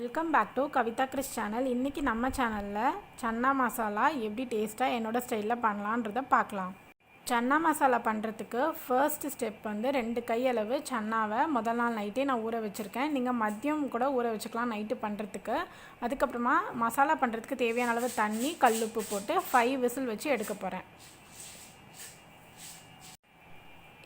Welcome back to Kavitha Chris channel. இன்றைக்கி நம்ம சேனலில் சன்னா மசாலா எப்படி டேஸ்ட்டாக என்னோடய ஸ்டைலில் பண்ணலான்றதை பார்க்கலாம். சன்னா மசாலா பண்ணுறதுக்கு ஃபர்ஸ்ட் ஸ்டெப் வந்து 2 கையளவு சன்னாவை முதல் நாள் நைட்டே நான் ஊற வச்சுருக்கேன். நீங்கள் மதியம் கூட ஊற வச்சுக்கலாம் நைட்டு பண்ணுறதுக்கு. அதுக்கப்புறமா மசாலா பண்ணுறதுக்கு தேவையான அளவு தண்ணி, கல்லுப்பு போட்டு 5 விசில் வச்சு எடுக்க போகிறேன்.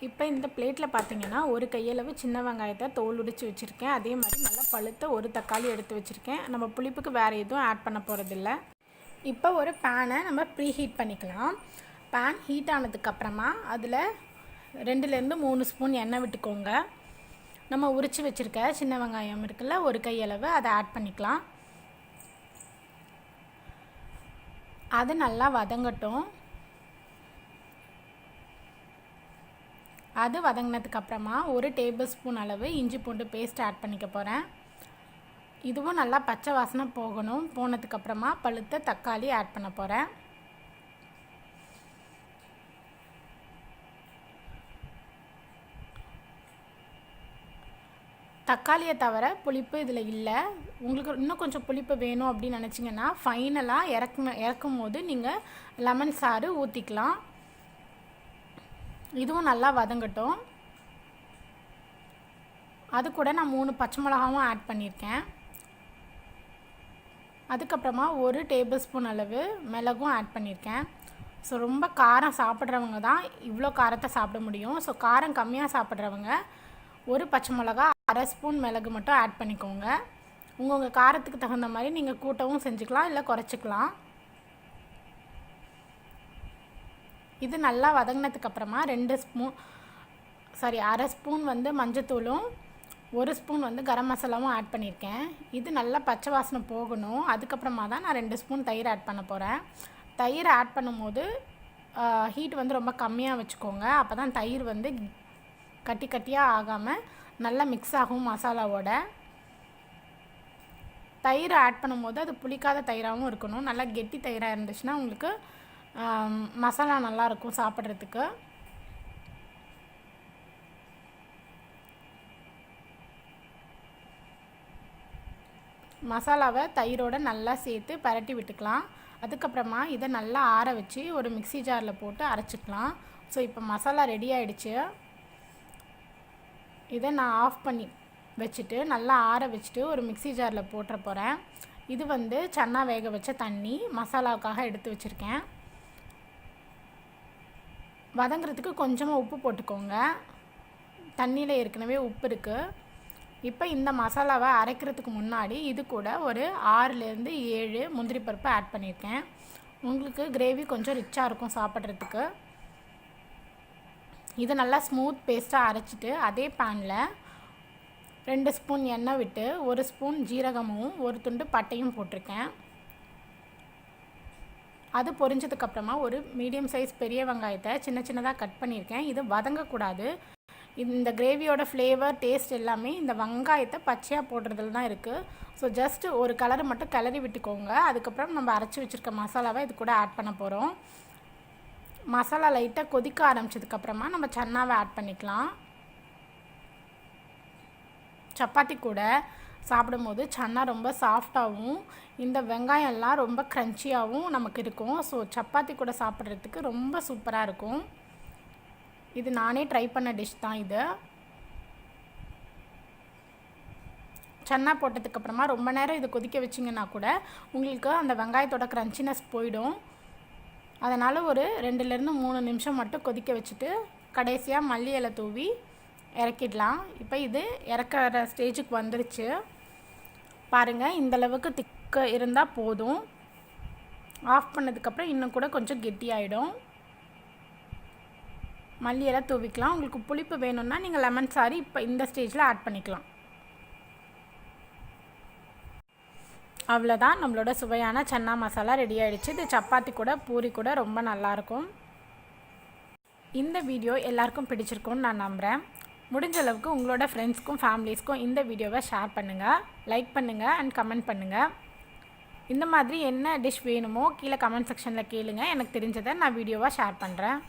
இப்போ இந்த பிளேட்டில் பார்த்தீங்கன்னா ஒரு கையளவு சின்ன வெங்காயத்தை தோல் உடிச்சு வச்சுருக்கேன். அதே மாதிரி நல்லா பழுத்த ஒரு தக்காளி எடுத்து வச்சுருக்கேன். நம்ம புளிப்புக்கு வேறு எதுவும் ஆட் பண்ண போகிறதில்ல. இப்போ ஒரு பேனை நம்ம ப்ரீ ஹீட் பண்ணிக்கலாம். பேன் ஹீட் ஆனதுக்கப்புறமா அதில் 2லேருந்து 3 ஸ்பூன் எண்ணெய் விட்டுக்கோங்க. நம்ம உரித்து வச்சுருக்க சின்ன வெங்காயம் இருக்குல்ல, ஒரு கையளவு அதை ஆட் பண்ணிக்கலாம். அது நல்லா வதங்கட்டும். அது வதங்கினதுக்கப்புறமா 1 டேபிள் ஸ்பூன் அளவு இஞ்சி பூண்டு பேஸ்ட் ஆட் பண்ணிக்க போகிறேன். இதுவும் நல்லா பச்சை வாசனை போகணும். போனதுக்கப்புறமா பழுத்த தக்காளி ஆட் பண்ண போகிறேன். தக்காளியை தவிர புளிப்பு இதில் இல்லை. உங்களுக்கு இன்னும் கொஞ்சம் புளிப்பு வேணும் அப்படின்னு நினச்சிங்கன்னா ஃபைனலாக இறக்கும் போது நீங்கள் லெமன் சாறு ஊற்றிக்கலாம். இதுவும் நல்லா வதங்கட்டும். அது கூட நான் 3 பச்சை மிளகாவும் ஆட் பண்ணியிருக்கேன். அதுக்கப்புறமா 1 டேபிள் ஸ்பூன் அளவு மிளகும் ஆட் பண்ணியிருக்கேன். ஸோ ரொம்ப காரம் சாப்பிட்றவங்க தான் இவ்வளோ காரத்தை சாப்பிட முடியும். ஸோ காரம் கம்மியாக சாப்பிட்றவங்க 1 பச்சை மிளகா, 1/2 ஸ்பூன் மிளகு மட்டும் ஆட் பண்ணிக்கோங்க. உங்கள் காரத்துக்கு தகுந்த மாதிரி நீங்கள் கூட்டவும் செஞ்சுக்கலாம், இல்லை குறைச்சிக்கலாம். இது நல்லா வதங்கினதுக்கப்புறமா 1/2 ஸ்பூன் வந்து மஞ்சத்தூளும் 1 ஸ்பூன் வந்து கரம் மசாலாவும் ஆட் பண்ணியிருக்கேன். இது நல்லா பச்சை வாசனை போகணும். அதுக்கப்புறமா தான் நான் 2 ஸ்பூன் தயிர் ஆட் பண்ண போகிறேன். தயிர் ஆட் பண்ணும்போது ஹீட் வந்து ரொம்ப கம்மியாக வச்சுக்கோங்க. அப்போ தான் தயிர் வந்து கட்டி கட்டியாக ஆகாமல் நல்லா மிக்ஸ் ஆகும் மசாலாவோட. தயிர் ஆட் பண்ணும்போது அது புளிக்காத தயிராகவும் இருக்கணும். நல்லா கெட்டி தயிராக இருந்துச்சுன்னா உங்களுக்கு மசாலா நல்லாயிருக்கும் சாப்பிட்றதுக்கு. மசாலாவை தயிரோடு நல்லா சேர்த்து பரட்டி விட்டுக்கலாம். அதுக்கப்புறமா இதை நல்லா ஆற வச்சு ஒரு மிக்ஸி ஜாரில் போட்டு அரைச்சிக்கலாம். ஸோ இப்போ மசாலா ரெடி ஆகிடுச்சு. இதை நான் ஆஃப் பண்ணி வச்சுட்டு நல்லா ஆற வச்சுட்டு ஒரு மிக்ஸி ஜாரில் போட்டுற போகிறேன். இது வந்து சன்னா வேக வச்ச தண்ணி மசாலாவுக்காக எடுத்து வச்சுருக்கேன். வதங்கிறதுக்கு கொஞ்சமாக உப்பு போட்டுக்கோங்க. தண்ணியில் ஏற்கனவே உப்பு இருக்குது. இப்போ இந்த மசாலாவை அரைக்கிறதுக்கு முன்னாடி இது கூட ஒரு 6லேருந்து 7 முந்திரி பருப்பு ஆட் பண்ணியிருக்கேன். உங்களுக்கு கிரேவி கொஞ்சம் ரிச்சாக இருக்கும் சாப்பிட்றதுக்கு. இது நல்லா ஸ்மூத் பேஸ்ட்டாக அரைச்சிட்டு அதே பேனில் 2 ஸ்பூன் எண்ணெய் விட்டு 1 ஸ்பூன் ஜீரகமும் 1 துண்டு பட்டையும் போட்டிருக்கேன். அது பொரிஞ்சதுக்கப்புறமா ஒரு மீடியம் சைஸ் பெரிய வெங்காயத்தை சின்ன சின்னதாக கட் பண்ணியிருக்கேன். இது வதங்கக்கூடாது. இந்த கிரேவியோட ஃப்ளேவர், டேஸ்ட் எல்லாமே இந்த வெங்காயத்தை பச்சையாக போடுறதுல தான் இருக்குது. ஸோ ஜஸ்ட் ஒரு கலரை மட்டும் கிளறி விட்டுக்கோங்க. அதுக்கப்புறம் நம்ம அரைச்சி வச்சுருக்க மசாலாவை இது கூட ஆட் பண்ண போகிறோம். மசாலா லைட்டாக கொதிக்க ஆரம்பிச்சதுக்கப்புறமா நம்ம சன்னாவை ஆட் பண்ணிக்கலாம். சப்பாத்தி கூட சாப்பிடும்போது சன்னா ரொம்ப சாஃப்டாகவும் இந்த வெங்காயம்லாம் ரொம்ப க்ரன்ச்சியாகவும் நமக்கு இருக்கும். ஸோ சப்பாத்தி கூட சாப்பிட்றதுக்கு ரொம்ப சூப்பராக இருக்கும். இது நானே ட்ரை பண்ண டிஷ் தான் இது. சன்னா போட்டதுக்கப்புறமா ரொம்ப நேரம் இது கொதிக்க வச்சிங்கன்னா கூட உங்களுக்கு அந்த வெங்காயத்தோட க்ரன்ச்சினஸ் போயிடும். அதனால் ஒரு 2லேருந்து 3 நிமிஷம் மட்டும் கொதிக்க வச்சுட்டு கடைசியாக மல்லி இலை தூவி இறக்கிடலாம். இப்போ இது இறக்குற ஸ்டேஜுக்கு வந்துருச்சு பாருங்கள். இந்தளவுக்கு திக்க இருந்தால் போதும். ஆஃப் பண்ணதுக்கப்புறம் இன்னும் கூட கொஞ்சம் கெட்டியாயிடும். மல்லி இலை தூவிக்கலாம். உங்களுக்கு புளிப்பு வேணும்னா நீங்கள் லெமன் சாறு இப்போ இந்த ஸ்டேஜில் ஆட் பண்ணிக்கலாம். அவ்வளோதான், நம்மளோட சுவையான சன்னா மசாலா ரெடி ஆகிடுச்சு. இது சப்பாத்தி கூட பூரி கூட ரொம்ப நல்லாயிருக்கும். இந்த வீடியோ எல்லாருக்கும் பிடிச்சிருக்கும்னு நான் நம்புகிறேன். முடிஞ்ச அளவுக்கு உங்களோட ஃப்ரெண்ட்ஸ்க்கும் ஃபேமிலிஸ்க்கும் இந்த வீடியோவை ஷேர் பண்ணுங்கள், லைக் பண்ணுங்கள் அண்ட் கமெண்ட் பண்ணுங்கள். இந்த மாதிரி என்ன டிஷ் வேணுமோ கீழே கமெண்ட் செக்ஷனில் கேளுங்க. எனக்கு தெரிஞ்சதை நான் வீடியோவாக ஷேர் பண்ணுறேன்.